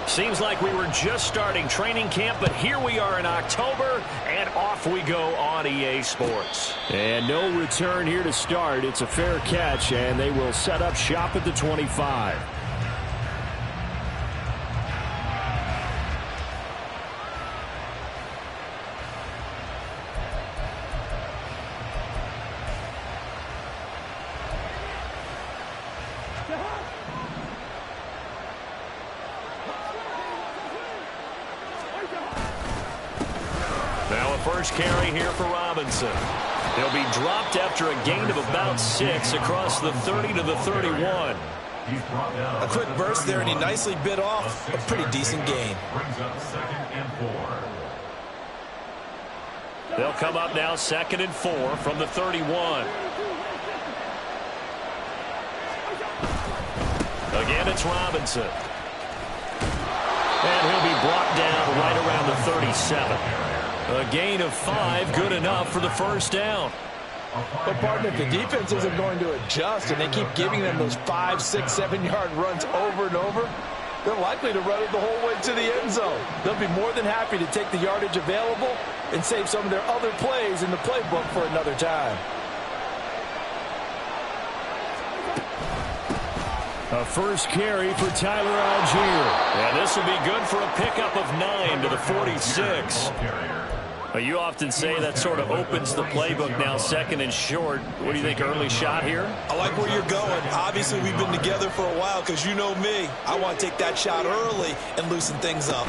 Seems like we were just starting training camp, but here we are in October, and off we go on EA Sports. And no return here to start. It's a fair catch, and they will set up shop at the 25. Now a first carry here for Robinson. He'll be dropped after a gain of about 6 across the 30 to the 31. A quick burst there, and he nicely bit off a pretty decent gain. They'll come up now 2nd and 4 from the 31. Again, it's Robinson. And he'll be brought down right around the 37. A gain of 5, good enough for the first down. But, partner, if the defense isn't going to adjust and they keep giving them those 5, 6, 7-yard runs over and over, they're likely to run it the whole way to the end zone. They'll be more than happy to take the yardage available and save some of their other plays in the playbook for another time. A first carry for Tyler Algier. And this will be good for a pickup of 9 to the 46. You often say that sort of opens the playbook now, 2nd and short. What do you think, early shot here? I like where you're going. Obviously, we've been together for a while because you know me. I want to take that shot early and loosen things up.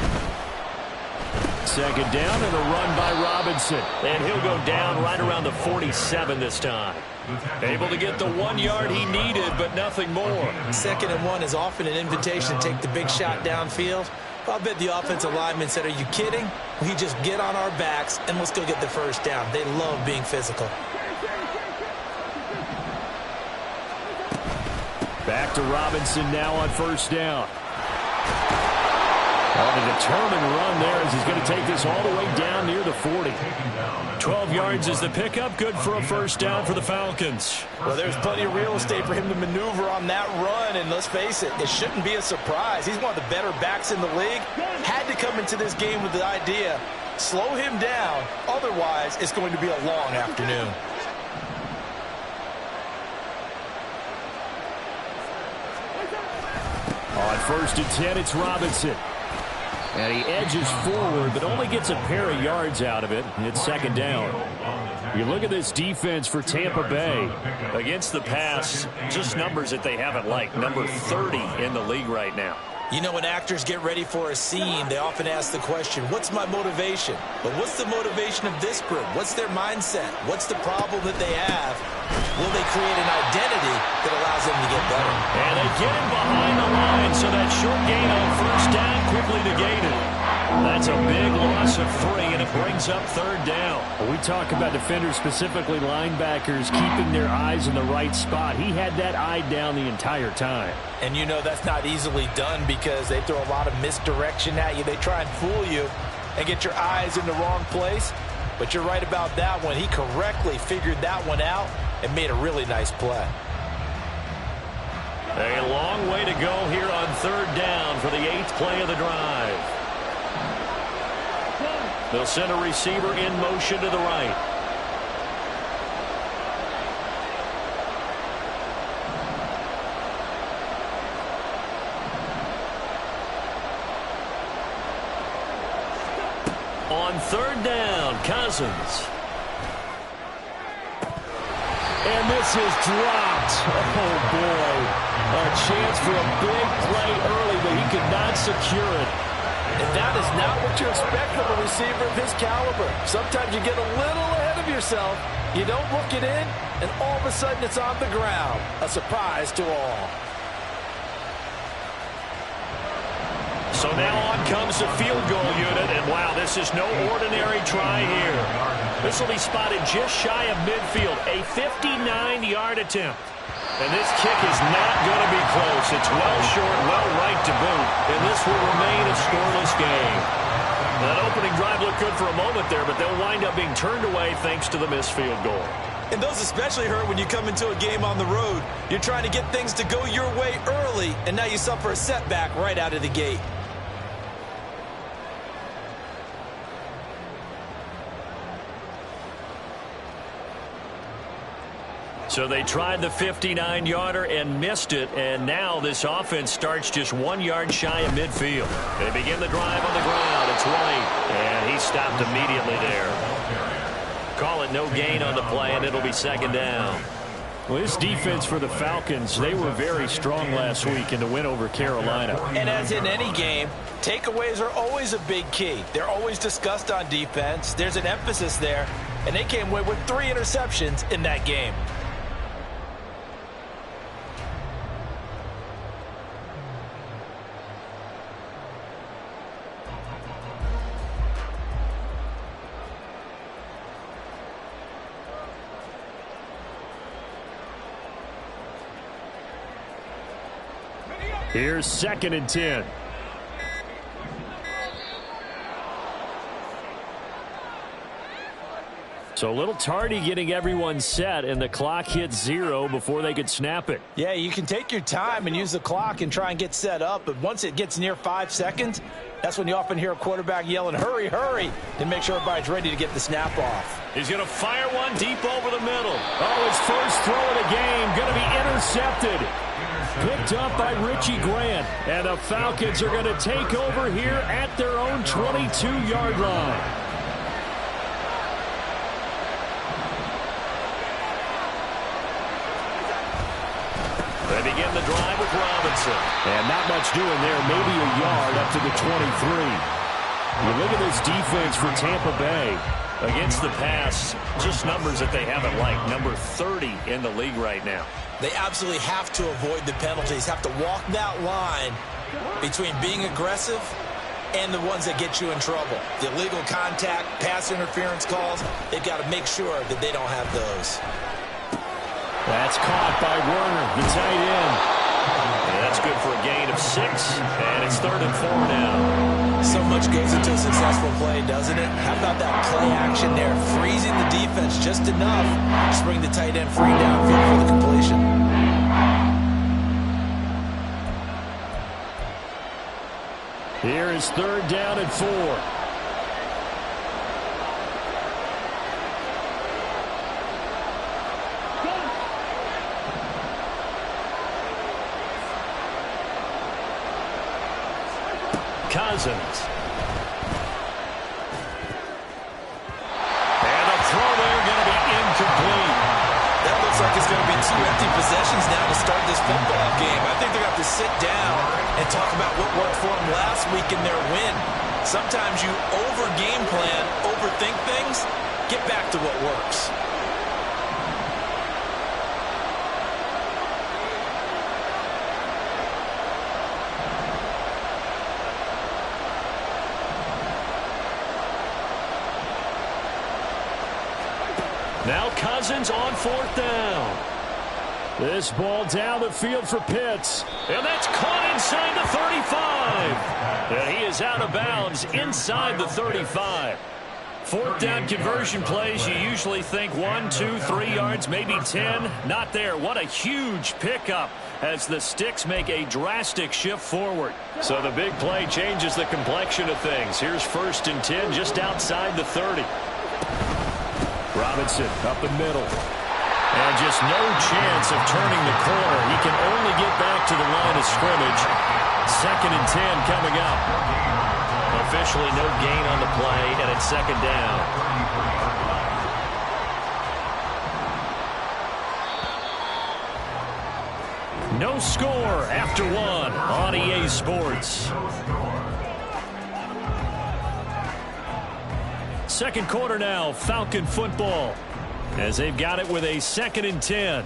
2nd down and a run by Robinson. And he'll go down right around the 47 this time. Able to get the 1 yard he needed, but nothing more. 2nd and 1 is often an invitation to take the big shot downfield. I'll bet the offensive lineman said, are you kidding? We just get on our backs and let's go get the first down. They love being physical. Back to Robinson now on 1st down. On a determined run there as he's going to take this all the way down near the 40. 12 yards is the pickup, good for a first down for the Falcons. Well, there's plenty of real estate for him to maneuver on that run, and let's face it, it shouldn't be a surprise. He's one of the better backs in the league. Had to come into this game with the idea, slow him down, otherwise it's going to be a long afternoon. On 1st and 10, it's Robinson. And he edges forward, but only gets a pair of yards out of it. It's 2nd down. You look at this defense for Tampa Bay. Against the pass, just numbers that they haven't liked. Number 30 in the league right now. You know, when actors get ready for a scene, they often ask the question, what's my motivation? But what's the motivation of this group? What's their mindset? What's the problem that they have? Will they create an identity that allows them to get better? And they get him behind the line, so that short gain on 1st down quickly negated. That's a big loss of 3, and it brings up 3rd down. We talk about defenders, specifically linebackers, keeping their eyes in the right spot. He had that eye down the entire time. And you know that's not easily done because they throw a lot of misdirection at you. They try and fool you and get your eyes in the wrong place. But you're right about that one. He correctly figured that one out and made a really nice play. A long way to go here on 3rd down for the 8th play of the drive. They'll send a receiver in motion to the right. On 3rd down, Cousins. And this is dropped. Oh, boy. A chance for a big play early, but he could not secure it. And that is not what you expect from a receiver of his caliber. Sometimes you get a little ahead of yourself. You don't look it in, and all of a sudden it's on the ground. A surprise to all. So now on comes the field goal unit, and wow, this is no ordinary try here. This will be spotted just shy of midfield, a 59-yard attempt. And this kick is not going to be close. It's well short, well right to boot, and this will remain a scoreless game. That opening drive looked good for a moment there, but they'll wind up being turned away thanks to the missed field goal. And those especially hurt when you come into a game on the road. You're trying to get things to go your way early, and now you suffer a setback right out of the gate. So they tried the 59-yarder and missed it, and now this offense starts just 1 yard shy of midfield. They begin the drive on the ground. It's White, and he stopped immediately there. Call it no gain on the play, and it'll be second down. Well, this defense for the Falcons, they were very strong last week in the win over Carolina. And as in any game, takeaways are always a big key. They're always discussed on defense. There's an emphasis there, and they came away with 3 interceptions in that game. Here's 2nd and 10. So a little tardy getting everyone set, and the clock hits 0 before they could snap it. Yeah, you can take your time and use the clock and try and get set up, but once it gets near 5 seconds, that's when you often hear a quarterback yelling, hurry, hurry, to make sure everybody's ready to get the snap off. He's going to fire one deep over the middle. Oh, his first throw of the game going to be intercepted. Picked up by Richie Grant, and the Falcons are going to take over here at their own 22-yard line. They begin the drive with Robinson. And not much doing there, maybe a yard up to the 23. You look at this defense for Tampa Bay. Against the pass, just numbers that they haven't liked. Number 30 in the league right now. They absolutely have to avoid the penalties, have to walk that line between being aggressive and the ones that get you in trouble. The illegal contact, pass interference calls, they've got to make sure that they don't have those. That's caught by Werner, the tight end. And that's good for a gain of 6, and it's 3rd and 4 now. So much goes into a successful play, doesn't it? How about that play action there, freezing the defense just enough to bring the tight end free downfield for the completion. Here is 3rd down and 4. Cousins. And a throw there going to be incomplete. That looks like it's going to be 2 empty possessions now to start this football game. I think they're going to have to sit down and talk about what worked for them last week in their win. Sometimes you over-game plan, overthink things, get back to what works. Now Cousins on 4th down. This ball down the field for Pitts. And that's caught inside the 35. And he is out of bounds inside the 35. 4th down conversion plays, you usually think 1, 2, 3 yards, maybe 10. Not there. What a huge pickup as the Sticks make a drastic shift forward. So the big play changes the complexion of things. Here's 1st and 10 just outside the 30. Robinson up the middle. And just no chance of turning the corner. He can only get back to the line of scrimmage. 2nd and 10 coming up. Officially no gain on the play, and it's 2nd down. No score after 1 on EA Sports. Second quarter now, Falcon football, as they've got it with a 2nd and 10.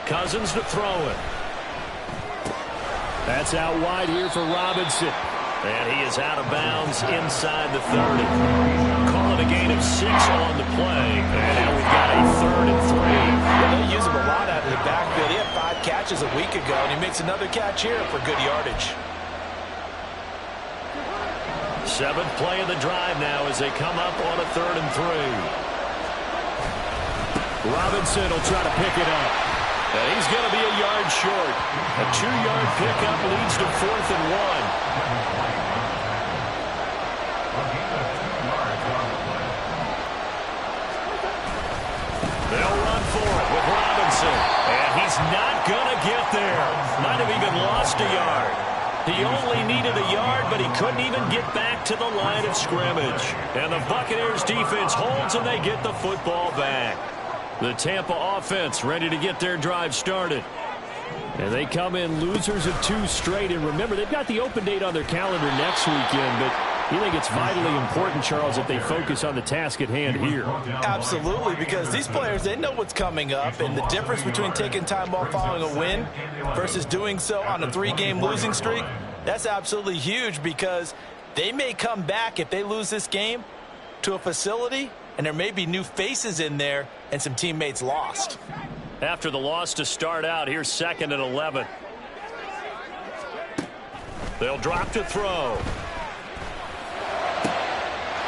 Cousins to throw it. That's out wide here for Robinson. And he is out of bounds inside the 30. Call it a gain of 6 on the play. And now we've got a 3rd and 3. Well, they use him a lot out of the backfield. He had 5 catches a week ago, and he makes another catch here for good yardage. 7th play of the drive now as they come up on a 3rd and 3. Robinson will try to pick it up. And he's going to be a yard short. A 2-yard pickup leads to 4th and 1. They'll run for it with Robinson. And he's not going to get there. Might have even lost a yard. He only needed a yard, but he couldn't even get back to the line of scrimmage. And the Buccaneers defense holds, and they get the football back. The Tampa offense ready to get their drive started. And they come in losers of 2 straight. And remember, they've got the open date on their calendar next weekend, but you think it's vitally important, Charles, that they focus on the task at hand here. Absolutely, because these players, they know what's coming up, and the difference between taking time off following a win versus doing so on a 3-game losing streak, that's absolutely huge, because they may come back if they lose this game to a facility, and there may be new faces in there and some teammates lost. After the loss to start out, here's 2nd and 11. They'll drop to throw.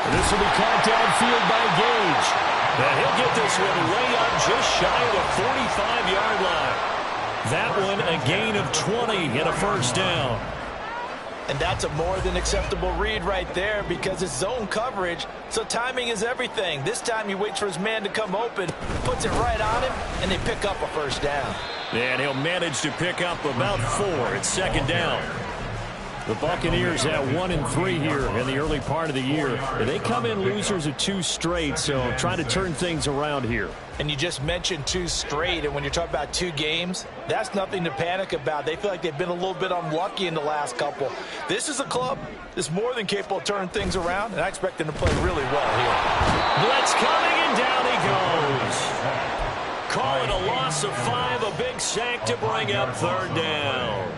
This will be caught downfield by Gage. And he'll get this one way up just shy of the 45-yard line. That one a gain of 20 and a first down. And that's a more than acceptable read right there, because it's zone coverage, so timing is everything. This time he waits for his man to come open, puts it right on him, and they pick up a first down. And he'll manage to pick up about 4. It's 2nd down. The Buccaneers at 1-3 here in the early part of the year. They come in losers of 2 straight, so trying to turn things around here. And you just mentioned 2 straight, and when you're talking about 2 games, that's nothing to panic about. They feel like they've been a little bit unlucky in the last couple. This is a club that's more than capable of turning things around, and I expect them to play really well here. Blitz coming, and down he goes. Call it a loss of 5, a big sack to bring up 3rd down.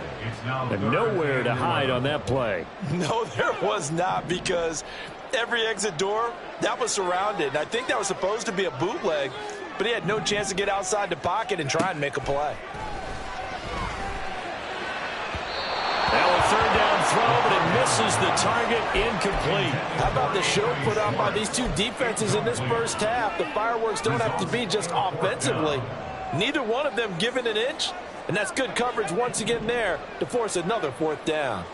And nowhere to hide on that play. No, there was not, because every exit door, that was surrounded. And I think that was supposed to be a bootleg, but he had no chance to get outside the pocket and try and make a play. Now a 3rd down throw, but it misses the target, incomplete. How about the show put up by these 2 defenses in this first half? The fireworks don't have to be just offensively. Neither one of them given an inch. And that's good coverage once again there to force another 4th down.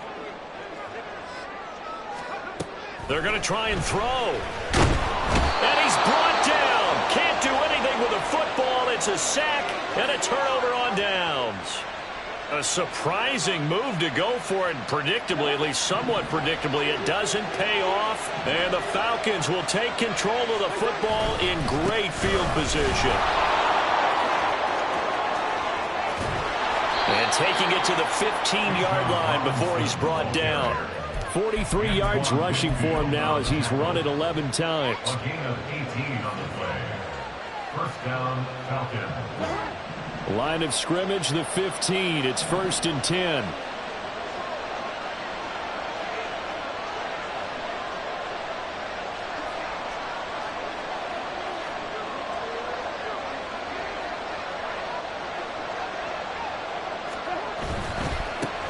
They're going to try and throw. And he's brought down. Can't do anything with a football. It's a sack and a turnover on downs. A surprising move to go for it. Predictably, at least somewhat predictably, it doesn't pay off. And the Falcons will take control of the football in great field position. And taking it to the 15-yard line before he's brought down. 43 yards rushing for him now as he's run it 11 times. Line of scrimmage, the 15. It's 1st and 10.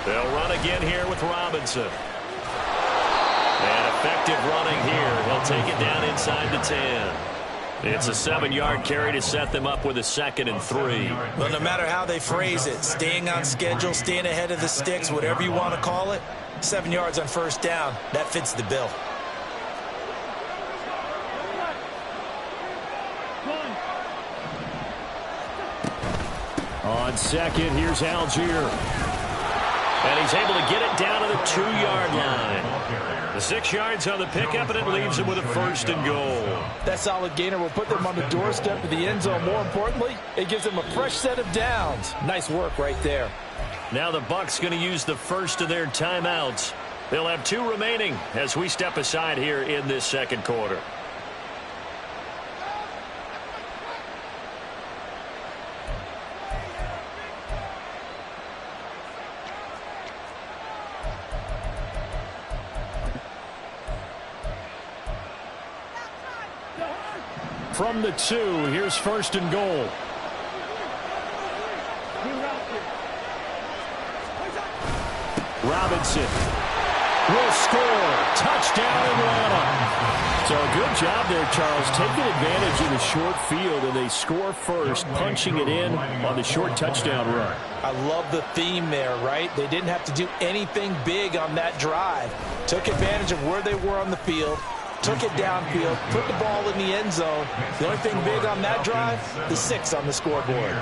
They'll run again here with Robinson. And effective running here. He'll take it down inside the 10. It's a 7-yard carry to set them up with a 2nd and 3. Well, no matter how they phrase it, staying on schedule, staying ahead of the sticks, whatever you want to call it, 7 yards on 1st down, that fits the bill. On 2nd, here's Algier. And he's able to get it down to the 2-yard line. The 6 yards on the pickup, and it leaves him with a 1st and goal. That solid gainer will put them on the doorstep of the end zone. More importantly, it gives them a fresh set of downs. Nice work right there. Now the Bucs going to use the first of their timeouts. They'll have 2 remaining as we step aside here in this 2nd quarter. From the 2, here's 1st and goal. Robinson will score. Touchdown, Atlanta. So a good job there, Charles, taking advantage of the short field, and they score first, punching it in on the short touchdown run. I love the theme there, right? They didn't have to do anything big on that drive. Took advantage of where they were on the field, took it downfield, put the ball in the end zone. The only thing big on that drive, the 6 on the scoreboard.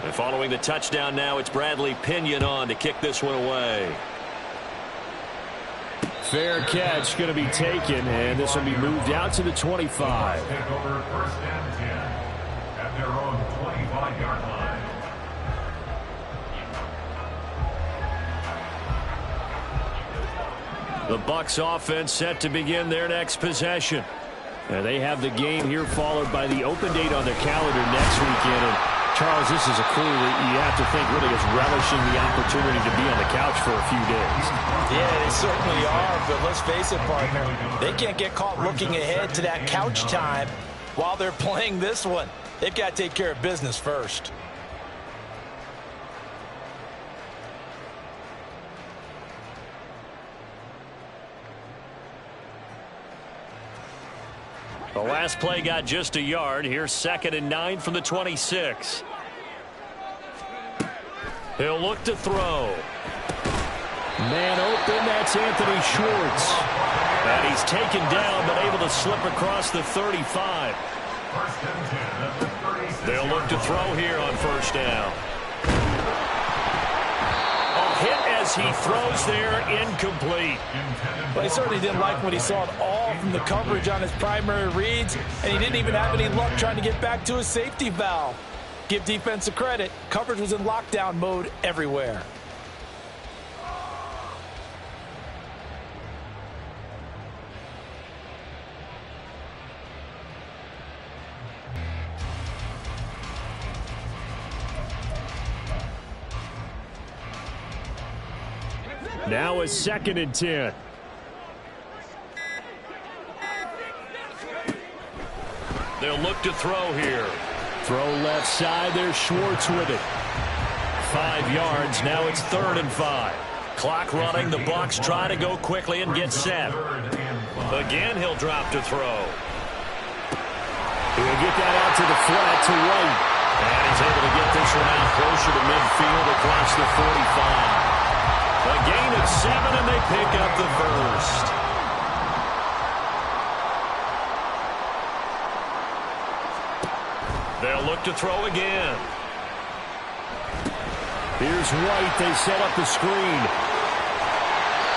And following the touchdown now, it's Bradley Pinion on to kick this one away. Fair catch going to be taken, and this will be moved out to the 25. Take over first and 10 at their own 25-yard line. The Bucs offense set to begin their next possession. And they have the game here followed by the open date on their calendar next weekend. And Charles, this is a crew that you have to think really is relishing the opportunity to be on the couch for a few days. Yeah, they certainly are, but let's face it, partner, they can't get caught looking ahead to that couch time while they're playing this one. They've got to take care of business first. The last play got just a yard. Here's 2nd and 9 from the 26. He'll look to throw. Man open, that's Anthony Schwartz. And he's taken down, but able to slip across the 35. They'll look to throw here on first down. A hit as he throws there, incomplete. But he certainly didn't like what he saw at all from the coverage on his primary reads, and he didn't even have any luck trying to get back to his safety valve. Give defensive credit. Coverage was in lockdown mode everywhere. Now a 2nd and 10. They'll look to throw here. Throw left side. There's Schwartz with it. 5 yards. Now it's 3rd and 5. Clock running. The Bucs try to go quickly and get set. Again, he'll drop to throw. He'll get that out to the flat to White. And he's able to get this one out closer to midfield across the 45. A gain of 7, and they pick up the first. They'll look to throw again. Here's White. They set up the screen.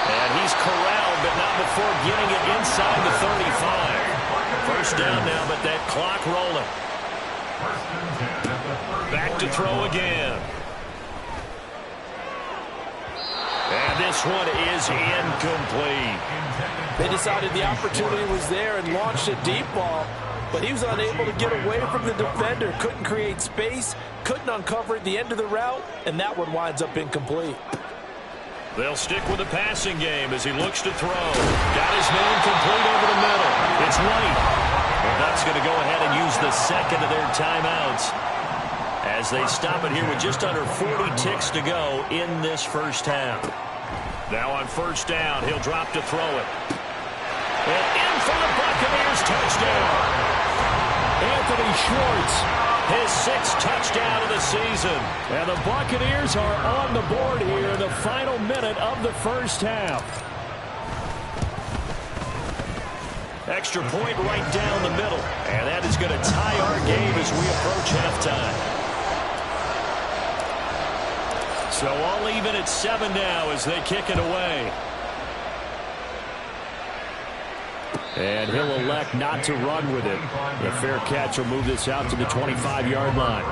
And he's corralled, but not before getting it inside the 35. First down now, but that clock rolling. Back to throw again. And this one is incomplete. They decided the opportunity was there and launched a deep ball, but he was unable to get away from the defender. Couldn't create space, couldn't uncover at the end of the route, and that one winds up incomplete. They'll stick with the passing game as he looks to throw. Got his man complete over the middle. It's White. And that's going to go ahead and use the second of their timeouts as they stop it here with just under 40 ticks to go in this first half. Now on first down, he'll drop to throw it. And in for the Buccaneers, touchdown. Anthony Schwartz. His 6th touchdown of the season. And the Buccaneers are on the board here in the final minute of the first half. Extra point right down the middle. And that is going to tie our game as we approach halftime. So all even at 7 now as they kick it away. And he'll elect not to run with it. The fair catch will move this out to the 25-yard line.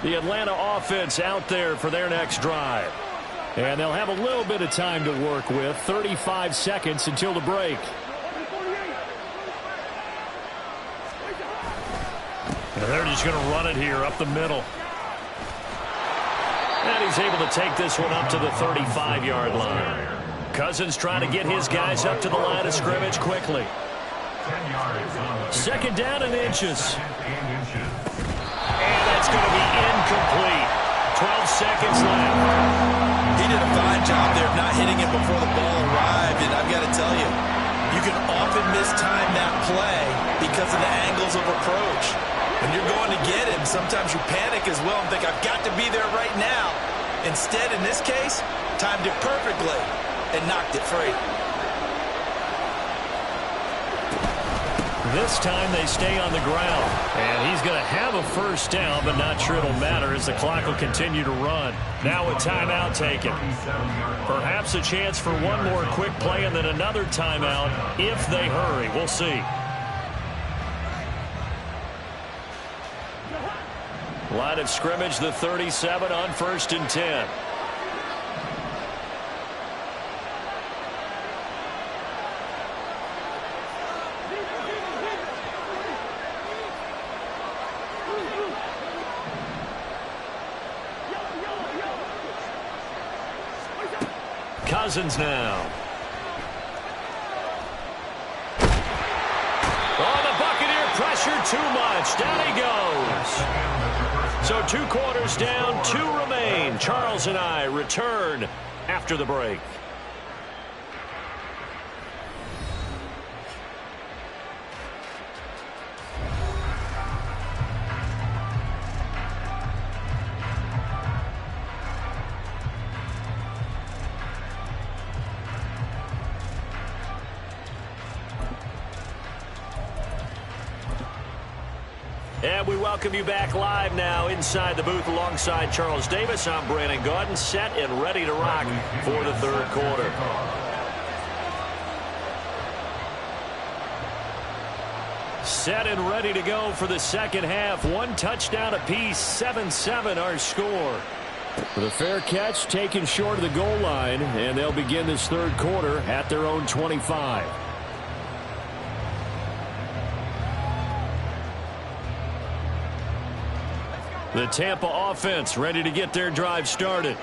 The Atlanta offense out there for their next drive. And they'll have a little bit of time to work with. 35 seconds until the break. And they're just going to run it here up the middle. And he's able to take this one up to the 35-yard line. Cousins trying to get his guys up to the line of scrimmage quickly. 10 yards on the Second down and inches. And that's going to be incomplete. 12 seconds left. He did a fine job there of not hitting it before the ball arrived, and I've got to tell you, you can often mistime that play because of the angles of approach. When you're going to get him, sometimes you panic as well and think, I've got to be there right now. Instead, in this case, timed it perfectly and knocked it free. This time they stay on the ground. And he's going to have a first down, but not sure it'll matter as the clock will continue to run. Now a timeout taken. Perhaps a chance for one more quick play and then another timeout if they hurry. We'll see. Line of scrimmage, the 37 on 1st and 10. Cousins now. Oh, the Buccaneer pressure too much. Down he goes. So 2 quarters down, 2 remain. Charles and I return after the break. And we welcome you back live now inside the booth alongside Charles Davis. I'm Brandon Gaudin, set and ready to rock for the 3rd quarter. Set and ready to go for the 2nd half. 1 touchdown apiece, 7-7 our score. The fair catch taken short of the goal line, and they'll begin this 3rd quarter at their own 25. The Tampa offense ready to get their drive started.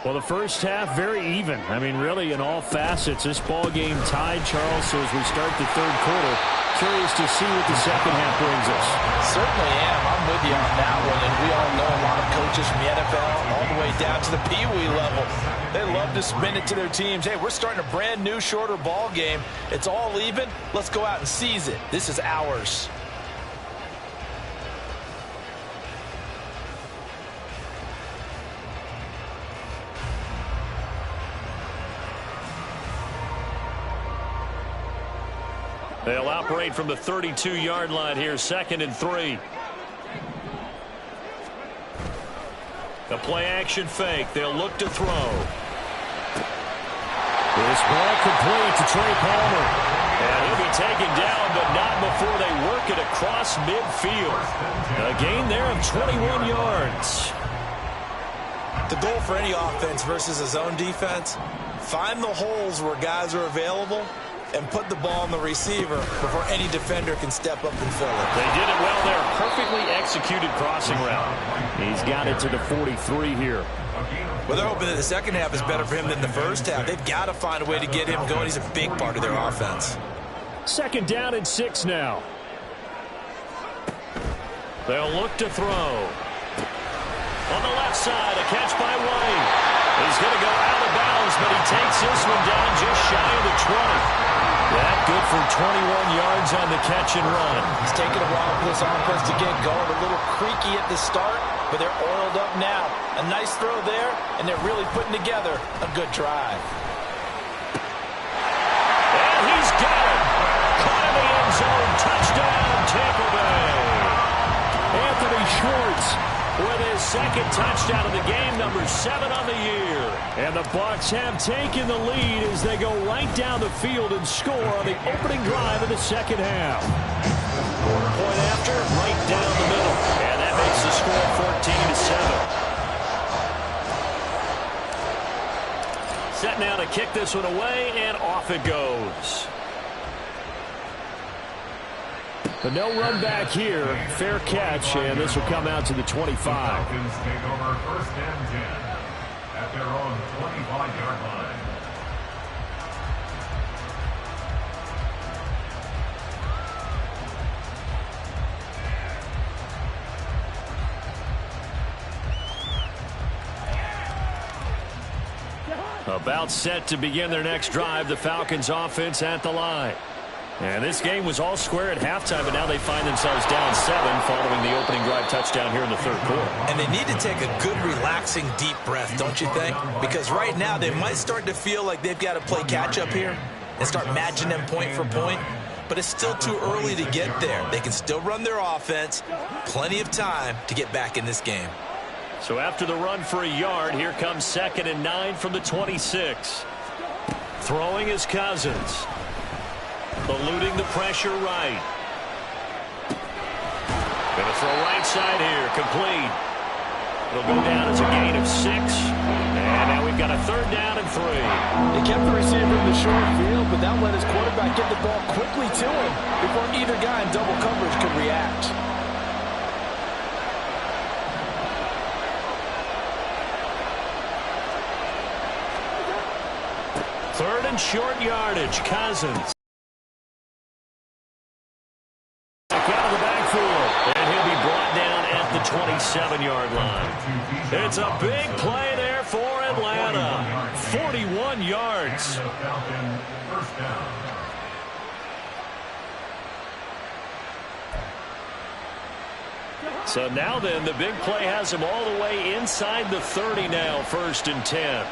Well, the first half very even. I mean, really in all facets. This ball game tied, Charles. So as we start the 3rd quarter, curious to see what the 2nd half brings us. Certainly am. I'm with you on that one. And we all know a lot of coaches from the NFL all the way down to the Pee-wee level. They love to spin it to their teams. Hey, we're starting a brand new, shorter ball game. It's all even. Let's go out and seize it. This is ours. They'll operate from the 32-yard line here, 2nd and 3. A play-action fake. They'll look to throw. This ball complete to Trey Palmer. And he'll be taken down, but not before they work it across midfield. A gain there of 21 yards. The goal for any offense versus a zone defense, find the holes where guys are available and put the ball on the receiver before any defender can step up and fill it. They did it well there. Perfectly executed crossing route. He's got it to the 43 here. Well, they're hoping that the 2nd half is better for him than the 1st half. They've got to find a way to get him going. He's a big part of their offense. 2nd down and 6 now. They'll look to throw. On the left side, a catch by White. He's going to go out of bounds, but he takes this one down just shy of the 20. That good for 21 yards on the catch and run. It's taken a while for this offense to get going. A little creaky at the start, but they're oiled up now. A nice throw there, and they're really putting together a good drive. And he's got it. Caught in the end zone. Touchdown, Tampa Bay. Anthony Schwartz with his 2nd touchdown of the game, number 7 on the year. And the Bucs have taken the lead as they go right down the field and score on the opening drive of the 2nd half. Point after, right down the middle. And that makes the score 14-7. Set now to kick this one away, and off it goes. But no run back here. Fair catch, and this will come out to the 25. Falcons take over 1st and 10 at their own 25-yard line. About set to begin their next drive. The Falcons offense at the line. And this game was all square at halftime, but now they find themselves down 7 following the opening drive touchdown here in the third quarter. And they need to take a good, relaxing, deep breath, don't you think? Because right now they might start to feel like they've got to play catch-up here and start matching them point for point. But it's still too early to get there. They can still run their offense. Plenty of time to get back in this game. So after the run for a yard, here comes 2nd and 9 from the 26. Throwing is Cousins. Eluding the pressure right. Going to throw right side here. Complete. It'll go down as a gain of 6. And now we've got a 3rd down and 3. They kept the receiver in the short field, but that let his quarterback get the ball quickly to him before either guy in double coverage could react. Third and short yardage. Cousins. Out of the backfield. And he'll be brought down at the 27-yard line. It's a big play there for Atlanta. 41 yards. So now then, the big play has him all the way inside the 30 now. 1st and 10.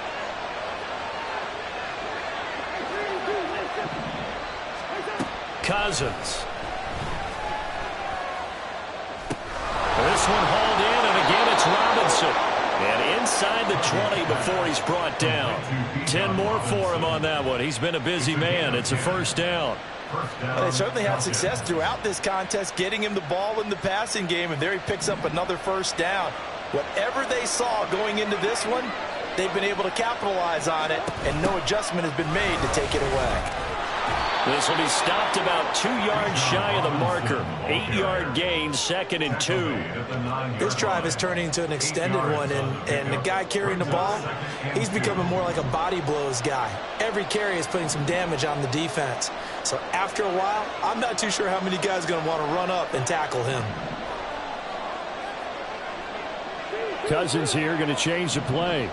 Cousins. This one hauled in, and again it's Robinson. And inside the 20 before he's brought down. 10 more for him on that one. He's been a busy man. It's a 1st down. Well, they certainly had success throughout this contest getting him the ball in the passing game, and there he picks up another 1st down. Whatever they saw going into this one, they've been able to capitalize on it, and no adjustment has been made to take it away. This will be stopped about 2 yards shy of the marker. 8-yard gain, 2nd and 2. This drive is turning into an extended one, and the guy carrying the ball, he's becoming more like a body blows guy. Every carry is putting some damage on the defense. So after a while, I'm not too sure how many guys are going to want to run up and tackle him. Cousins here going to change the play.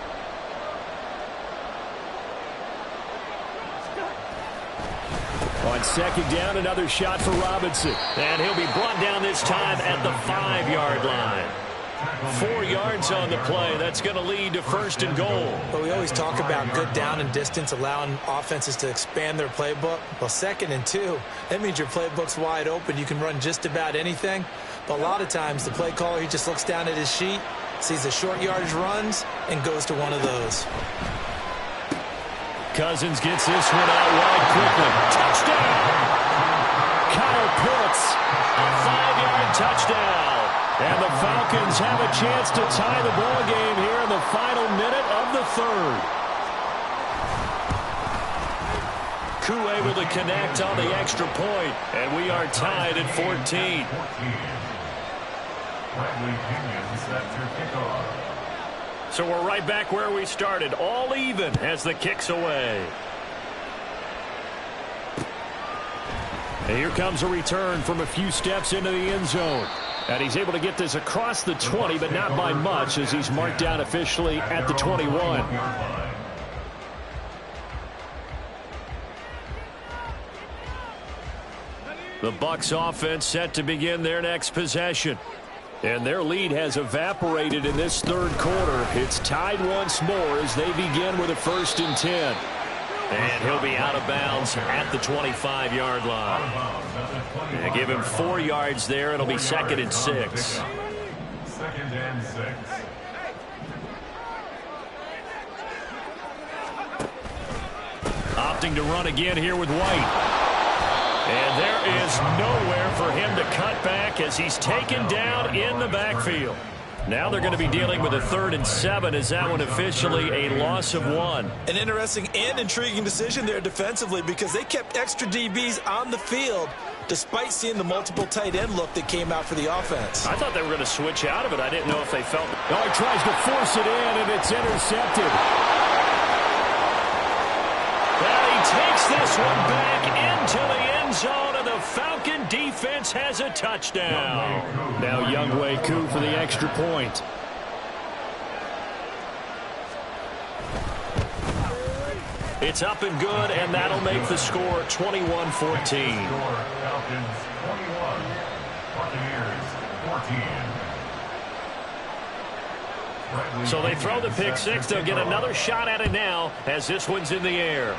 On 2nd down, another shot for Robinson. And he'll be brought down this time at the 5-yard line. 4 yards on the play. That's going to lead to 1st and goal. But we always talk about good down and distance, allowing offenses to expand their playbook. Well, 2nd and 2, that means your playbook's wide open. You can run just about anything. But a lot of times, the play caller, he just looks down at his sheet, sees the short yardage runs, and goes to one of those. Cousins gets this one out wide quickly. Touchdown! Kyle Pitts, a 5-yard touchdown. And the Falcons have a chance to tie the ball game here in the final minute of the 3rd. Koo able to connect on the extra point, and we are tied at 14. So we're right back where we started, all even as the kick's away. And here comes a return from a few steps into the end zone. And he's able to get this across the 20, but not by much, as he's marked down officially at the 21. The Bucs offense set to begin their next possession. And their lead has evaporated in this 3rd quarter. It's tied once more as they begin with a 1st and 10. And he'll be out of bounds at the 25-yard line. And give him 4 yards there. It'll be 2nd and 6. 2nd and 6. Opting to run again here with White. And there is nowhere for him to cut back as he's taken down in the backfield. Now they're going to be dealing with a 3rd and 7 as that one officially a loss of 1. An interesting and intriguing decision there defensively because they kept extra DBs on the field despite seeing the multiple tight end look that came out for the offense. I thought they were going to switch out of it. I didn't know if they felt it. Oh, he tries to force it in, and it's intercepted. Well, he takes this one back into the end zone, and the Falcon defense has a touchdown. Now Younghoe Koo for the extra point. It's up and good, and that'll make the score 21-14. Falcons 21, Buccaneers 14. So they throw the pick six. They'll get another shot at it now as this one's in the air.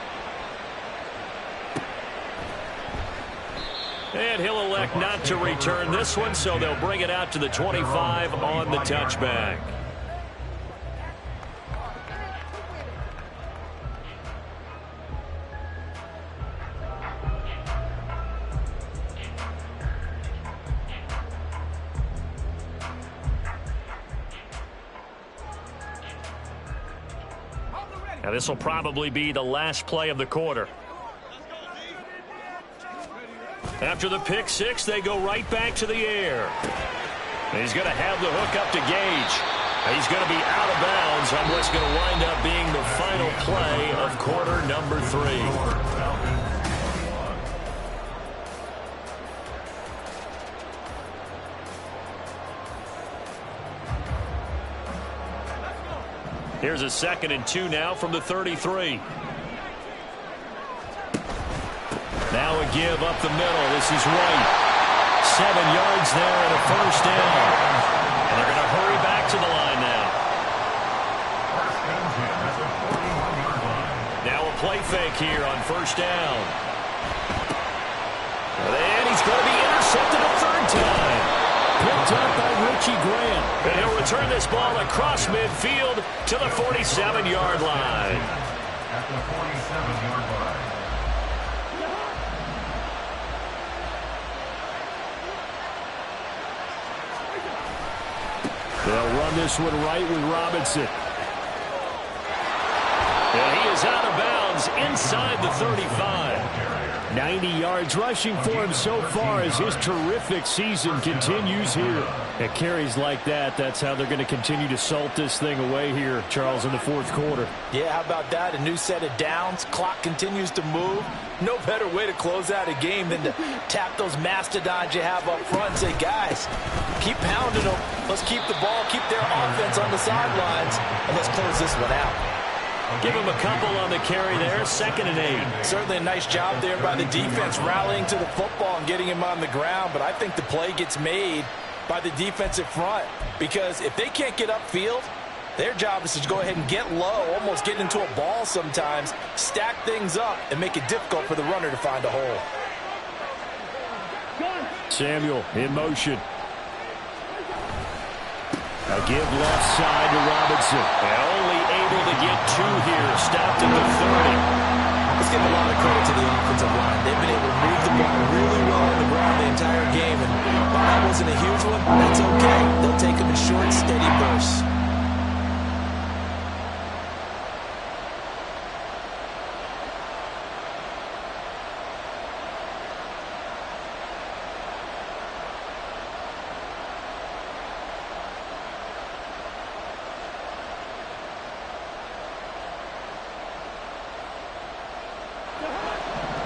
And he'll elect not to return this one, so they'll bring it out to the 25 on the touchback. Now this will probably be the last play of the quarter. After the pick six, they go right back to the air. And he's going to have the hook up to Gage. He's going to be out of bounds on what's going to wind up being the final play of quarter number 3. Here's a 2nd and 2 now from the 33. Now a give up the middle. This is right. 7 yards there and a first down. And they're going to hurry back to the line now. Now a play fake here on first down. And he's going to be intercepted a 3rd time. Picked up by Richie Grant. And he'll return this ball across midfield to the 47-yard line. At the 47-yard line. They'll run this one right with Robinson. And he is out of bounds inside the 35. 90 yards rushing for him so far as his terrific season continues here. At carries like that, that's how they're going to continue to salt this thing away here, Charles, in the 4th quarter. Yeah, how about that? A new set of downs. Clock continues to move. No better way to close out a game than to tap those mastodons you have up front and say, guys, keep pounding them. Let's keep the ball, keep their offense on the sidelines, and let's close this one out. Give him a couple on the carry there, 2nd and 8. Certainly a nice job there by the defense rallying to the football and getting him on the ground, but I think the play gets made by the defensive front because if they can't get upfield, their job is to go ahead and get low, almost get into a ball sometimes, stack things up, and make it difficult for the runner to find a hole. Samuel in motion. A give left side to Robinson. And only able to get 2 here. Stopped at the 30. Let's give a lot of credit to the offensive line. They've been able to move the ball really well on the ground the entire game. And while that wasn't a huge one, that's okay. They'll take them in short, steady bursts.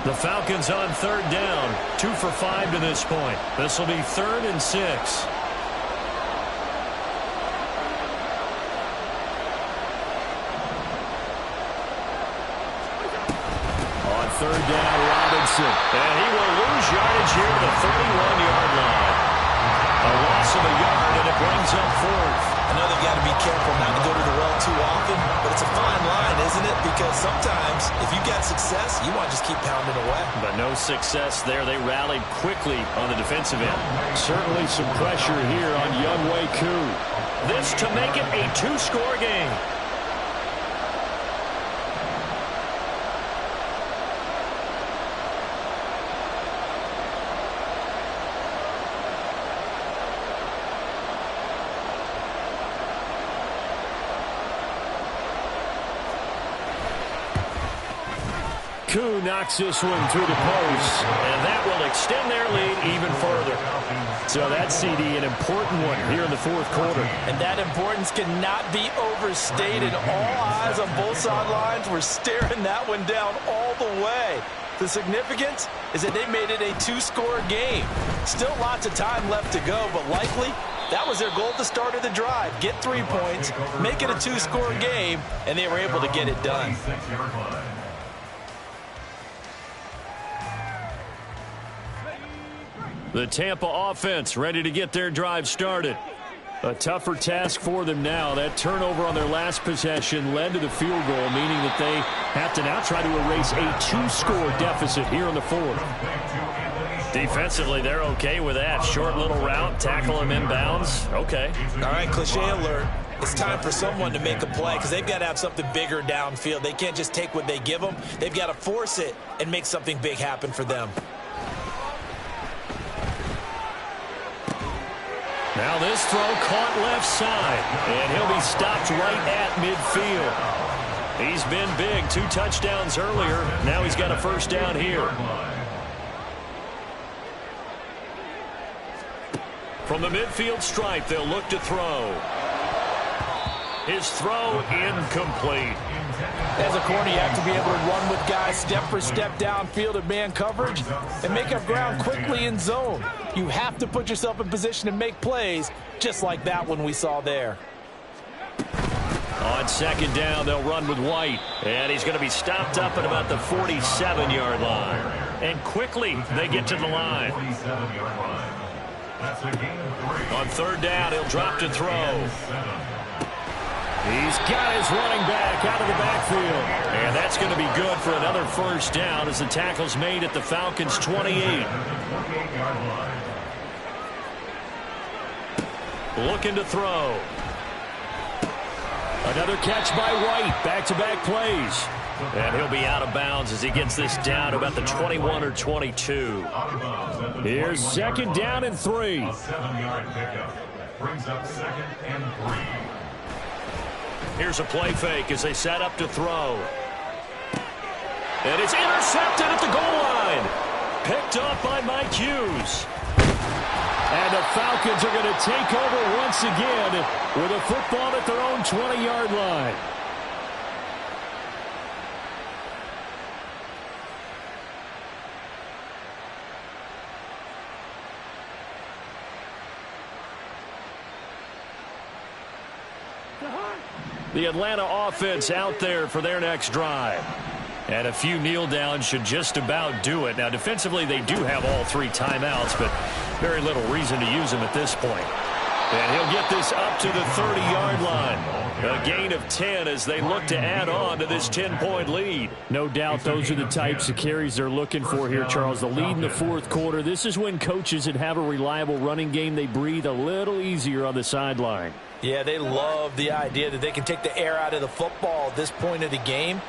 The Falcons on 3rd down. 2 for 5 to this point. This will be 3rd and 6. On 3rd down, Robinson. And he will lose yardage here to the 31-yard line. A loss of a yard, and it brings up 4th. I know they've got to be careful not to go to the well too often, but it's a fine line, isn't it? Because sometimes, if you got success, you want to just keep pounding away. But no success there. They rallied quickly on the defensive end. Certainly some pressure here on Younghoe Koo. This to make it a 2-score game. Koo knocks this one through the post. And that will extend their lead even further. So that CD, an important one here in the 4th quarter. And that importance cannot be overstated. All eyes on both sidelines were staring that one down all the way. The significance is that they made it a 2-score game. Still lots of time left to go, but likely that was their goal at the start of the drive. Get 3 points, make it a 2-score game, and they were able to get it done. The Tampa offense ready to get their drive started. A tougher task for them now. That turnover on their last possession led to the field goal, meaning that they have to now try to erase a 2-score deficit here in the fourth. Defensively, they're okay with that. Short little route, tackle him inbounds. Okay. All right, cliche alert. It's time for someone to make a play because they've got to have something bigger downfield. They can't just take what they give them. They've got to force it and make something big happen for them. Now this throw caught left side, and he'll be stopped right at midfield. He's been big, 2 touchdowns earlier. Now he's got a first down here. From the midfield stripe, they'll look to throw. His throw incomplete. As a corner, you have to be able to run with guys step for step downfield in man coverage and make up ground quickly in zone. You have to put yourself in position to make plays, just like that one we saw there. On second down, they'll run with White. And he's going to be stopped up at about the 47-yard line. And quickly, they get to the line. On third down, he'll drop to throw. He's got his running back out of the backfield. And that's going to be good for another first down as the tackle's made at the Falcons' 28. Looking to throw. Another catch by White. Back-to-back plays. And he'll be out of bounds as he gets this down to about the 21 or 22. Here's second down and 3. A 7-yard pickup brings up 2nd and 3. Here's a play fake as they set up to throw. And it's intercepted at the goal line. Picked up by Mike Hughes. And the Falcons are going to take over once again with a football at their own 20-yard line. The Atlanta offense out there for their next drive. And a few kneel downs should just about do it. Now, defensively, they do have all 3 timeouts, but very little reason to use them at this point. And he'll get this up to the 30-yard line. A gain of 10 as they look to add on to this 10-point lead. No doubt those are the types of carries they're looking for here, Charles. The lead in the fourth quarter. This is when coaches that have a reliable running game, they breathe a little easier on the sideline. Yeah, they love the idea that they can take the air out of the football at this point of the game.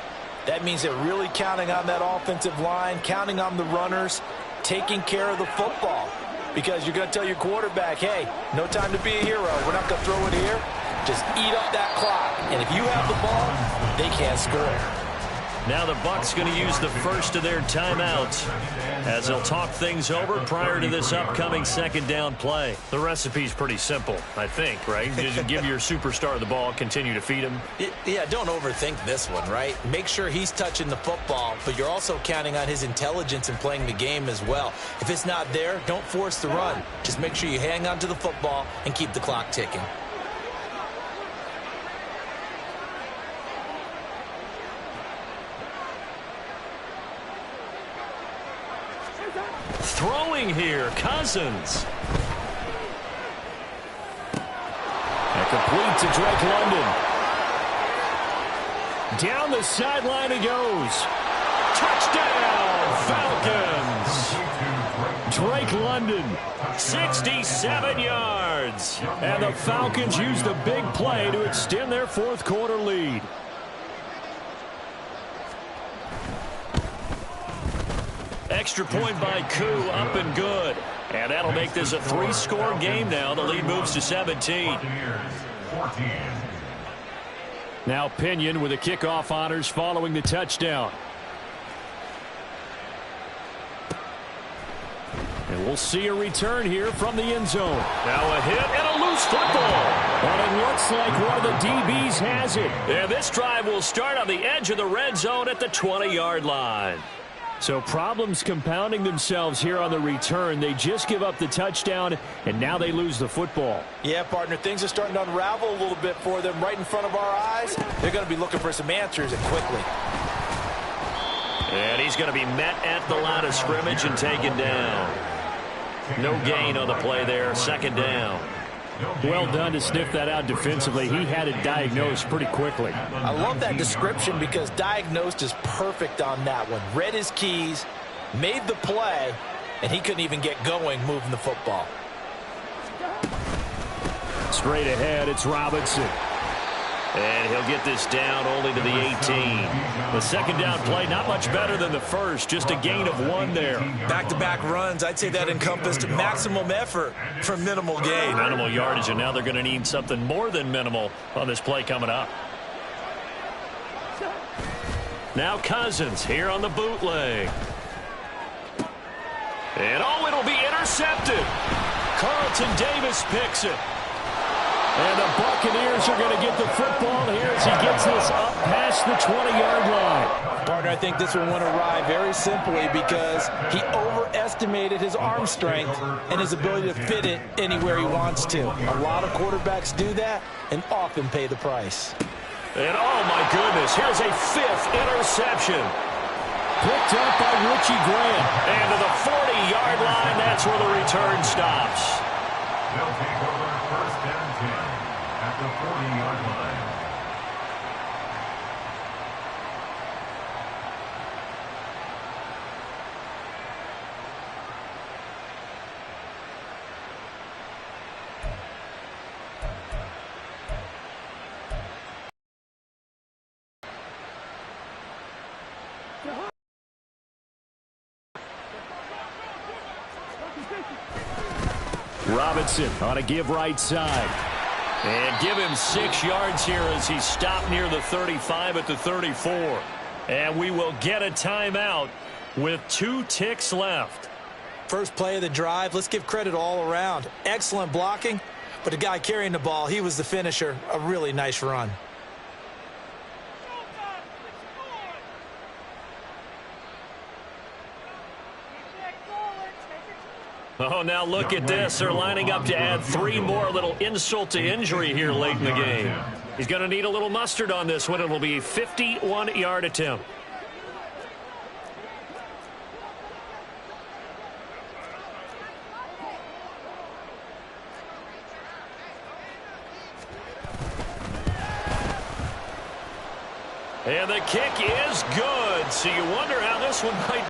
That means they're really counting on that offensive line, counting on the runners, taking care of the football. Because you're going to tell your quarterback, hey, no time to be a hero. We're not going to throw it here. Just eat up that clock. And if you have the ball, they can't score. Now the Bucs going to use the first of their timeouts as they'll talk things over prior to this upcoming second down play. The recipe's pretty simple, I think, right? Just give your superstar the ball, continue to feed him. Yeah, don't overthink this one, right? Make sure he's touching the football, but you're also counting on his intelligence in playing the game as well. If it's not there, don't force the run. Just make sure you hang on to the football and keep the clock ticking. Throwing here, Cousins. And complete to Drake London. Down the sideline he goes. Touchdown, Falcons. Drake London. 67 yards. And the Falcons use the big play to extend their fourth quarter lead. Extra point by Koo, up and good. And that'll make this a 3-score game now. The lead moves to 17. Now Pinion with the kickoff honors following the touchdown. And we'll see a return here from the end zone. Now a hit and a loose football. And it looks like one of the DBs has it. And this drive will start on the edge of the red zone at the 20-yard line. So problems compounding themselves here on the return. They just give up the touchdown, and now they lose the football. Yeah, partner, things are starting to unravel a little bit for them right in front of our eyes. They're going to be looking for some answers, and quickly. And he's going to be met at the line of scrimmage and taken down. No gain on the play there. Second down. Well done to sniff that out defensively. He had it diagnosed pretty quickly. I love that description because diagnosed is perfect on that one. Read his keys, made the play, and he couldn't even get going moving the football. Straight ahead, it's Robinson. And he'll get this down only to the 18. The second down play, not much better than the first, just a gain of 1 there. Back-to-back runs, I'd say that encompassed maximum effort for minimal gain. Minimal yardage, and now they're going to need something more than minimal on this play coming up. Now Cousins here on the bootleg. And oh, it'll be intercepted. Carlton Davis picks it. And the Buccaneers are going to get the football here as he gets this up past the 20-yard line. Partner, I think this one went awry very simply because he overestimated his arm strength and his ability to fit it anywhere he wants to. A lot of quarterbacks do that and often pay the price. And oh my goodness, here's a 5th interception. Picked up by Richie Grant. And to the 40-yard line, that's where the return stops. They'll take over first and 10 at the 40-yard line. Robinson on a give right side. And give him 6 yards here as he stopped near the 35 at the 34. And we will get a timeout with 2 ticks left. First play of the drive, let's give credit all around. Excellent blocking, but the guy carrying the ball, he was the finisher. A really nice run. Oh, now look at this. They're lining up to add 3 more. A little insult to injury here late in the game. He's going to need a little mustard on this one. It'll be a 51-yard attempt. And the kick is good. So you wonder how this one might